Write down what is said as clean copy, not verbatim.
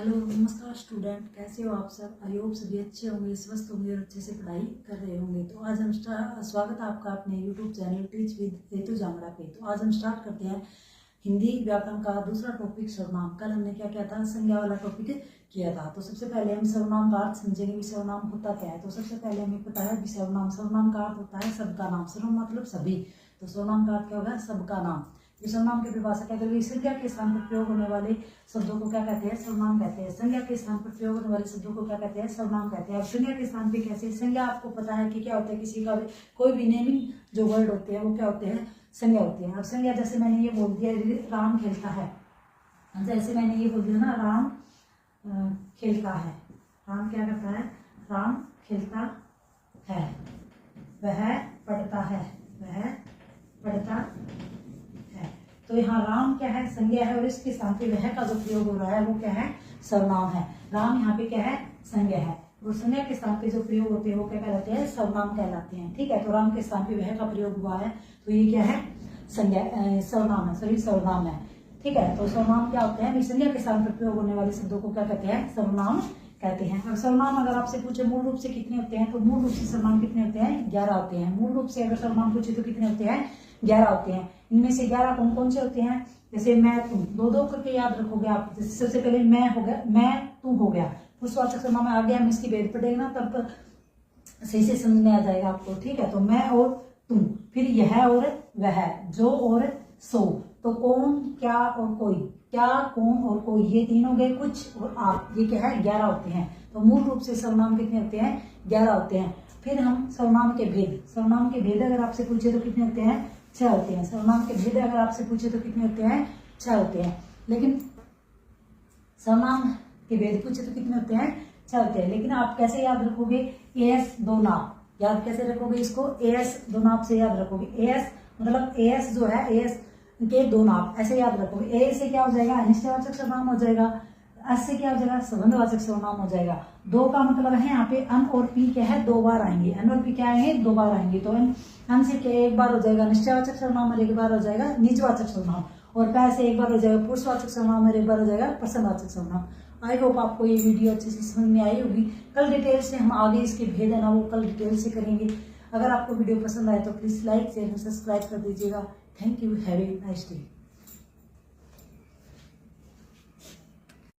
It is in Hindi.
हेलो नमस्कार स्टूडेंट, कैसे हो आप सब। आई होप सभी अच्छे होंगे, स्वस्थ होंगे और अच्छे से पढ़ाई कर रहे होंगे। तो आज हम स्वागत है आपका अपने यूट्यूब चैनल टीच विद हेतु जांगड़ा पे। तो आज हम स्टार्ट करते हैं हिंदी व्याकरण का दूसरा टॉपिक सर्वनाम। कल हमने क्या किया था, संज्ञा वाला टॉपिक किया था। तो सबसे पहले हम सर्वनाम का अर्थ समझेंगे कि सर्वनाम होता क्या है। तो सबसे पहले हमें पता है कि सर्वनाम का अर्थ होता है सबका नाम। सर्व मतलब सभी, तो सर्वनाम का अर्थ क्या होगा, सबका नाम। सर्वनाम की परिभाषा क्या करेंगे, संज्ञा के स्थान पर प्रयोग होने वाले शब्दों को क्या कहते हैं, सर्वनाम कहते हैं। संज्ञा के स्थान पर प्रयोग होने वाले शब्दों को क्या कहते हैं, सर्वनाम कहते हैं। अब संज्ञा के स्थान पे कैसे, संज्ञा आपको पता है कि क्या होता है, किसी का भी कोई भी नेमिंग जो वर्ड होते हैं वो क्या होते हैं, संज्ञा होती है। अब संज्ञा जैसे मैंने ये बोल दिया राम खेलता है, जैसे मैंने ये बोल दिया ना राम खेलता है, राम क्या करता है, राम खेलता है, वह पढ़ता है, वह पढ़ता है। तो यहाँ राम क्या है, संज्ञा है, और इसके स्थान पे वह का जो प्रयोग हो रहा है वो क्या है, सर्वनाम है। राम यहाँ पे क्या है, संज्ञा है, वो संज्ञा के स्थान पे जो प्रयोग होते हैं वो क्या कहलाते हैं, सर्वनाम कहलाते हैं। ठीक है, तो राम के स्थान पे वह का प्रयोग हुआ है तो ये क्या है, संज्ञा सर्वनाम है, सॉरी सर्वनाम है। ठीक है, तो सर्वनाम क्या होते हैं, संज्ञा के स्थान पर प्रयोग होने वाले शब्दों को क्या कहते हैं, सर्वनाम कहते हैं। और सर्वनाम अगर आपसे पूछे मूल रूप से कितने होते हैं, तो मूल रूप से सर्वनाम कितने होते हैं, 11 होते हैं। मूल रूप से अगर सर्वनाम पूछे तो कितने होते हैं, 11 होते हैं। इनमें से 11 कौन कौन से होते हैं, जैसे मैं तुम, दो दो करके याद रखोगे आप। जैसे सबसे पहले मैं हो गया, मैं तू हो गया, पुरुषवाचक सर्वनाम में आ गया, हम इसकी भेद पड़ेगा ना तब सही से समझ में आ जाएगा आपको। ठीक है, तो मैं और तुम, फिर यह और वह, जो और सो, तो कौन, क्या और कोई, क्या, कौन और कोई, ये तीन हो गए, कुछ और आप, ये क्या है, 11 होते हैं। तो मूल रूप से सर्वनाम कितने होते हैं, 11 होते हैं। फिर हम सर्वनाम के भेद, सर्वनाम के भेद अगर आपसे पूछे तो कितने होते हैं, 6 होते हैं। सर्वनाम के भेद अगर आपसे पूछे तो कितने होते हैं, 6 होते हैं। लेकिन सर्वनाम के भेद पूछे तो कितने होते हैं, 6 होते हैं। लेकिन आप कैसे याद रखोगे, एस दो नाप, याद कैसे रखोगे इसको, एस दो नाप से याद रखोगे। एस मतलब एस जो है, एस के दो नाप, ऐसे याद रखोगे। ए से क्या हो जाएगा, अनिश्चयवाचक सर्वनाम हो जाएगा, एस से क्या हो जाएगा, संबंधवाचक सर्वनाम हो जाएगा। दो का मतलब है यहाँ पे अन और पी क्या है, 2 बार आएंगे, अन और पी क्या आएंगे, 2 बार आएंगे। तो अन से क्या एक बार हो जाएगा निश्चयवाचक सर्वनाम और एक बार हो जाएगा निजवाचक सर्वनाम, और पै से एक बार हो जाएगा पुरुषवाचक सर्वनाम और एक बार हो जाएगा प्रश्नवाचक सर्वनाम। आई होप आपको ये वीडियो अच्छे से समझ में आई होगी। कल डिटेल से हम आगे इसके भेद है ना वो कल डिटेल से करेंगे। अगर आपको वीडियो पसंद आए तो प्लीज लाइक, चैनल सब्सक्राइब कर दीजिएगा। Thank you, have a nice day.